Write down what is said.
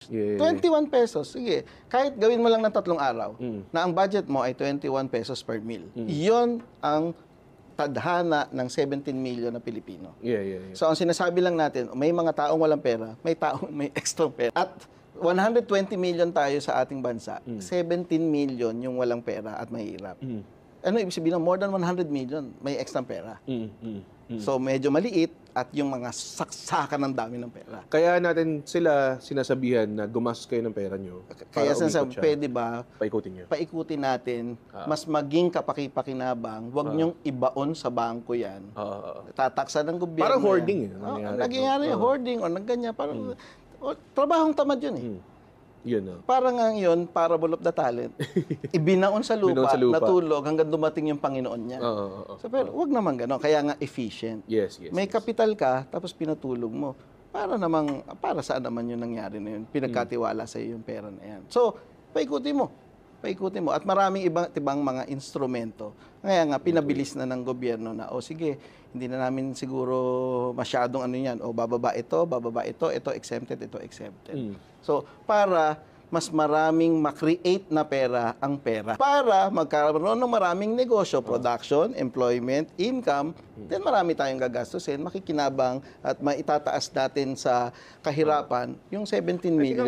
Yeah. 21 pesos, sige. Kahit gawin mo lang ng 3 araw, na ang budget mo ay 21 pesos per meal. Iyon ang tadhana ng 17 million na Pilipino. Yeah. So, ang sinasabi lang natin, may mga taong walang pera, may taong may extra pera. At 120 million tayo sa ating bansa, 17 million yung walang pera at mahirap. Ano ibig sabihin? More than 100 million may extra pera. So, medyo maliit at yung mga saksakan ng dami ng pera. Kaya natin sila sinasabihan na gumastos kayo ng pera nyo. Kaya sinasabi, pwede ba, paikutin nyo. paikutin natin, mas maging kapaki-pakinabang, huwag nyong ibaon sa bangko yan. Tataksa ng gobyerno. Parang hoarding Nangyayari hoarding o nagganyan. Parang, trabahong tamad yun eh. Yun. Parang ang yun, parable of the talent. Ibinaon sa lupa, natulog hanggang dumating yung Panginoon niya. So, pero wag naman gano'n. Kaya nga efficient. Yes. May kapital ka, tapos pinatulog mo. Para saan naman yung nangyari na yun? Pinagkatiwala sa iyo yung pera na yan. So, paikutin mo. At maraming ibang mga instrumento. Kaya nga, pinabilis na ng gobyerno na, sige, hindi na namin siguro masyadong ano yan. bababa ito exempted. So, para mas maraming ma-create na pera ang pera. Para magkaroon ng maraming negosyo, production, employment, income, then marami tayong gagastusin, makikinabang at maitataas natin sa kahirapan yung 17 million.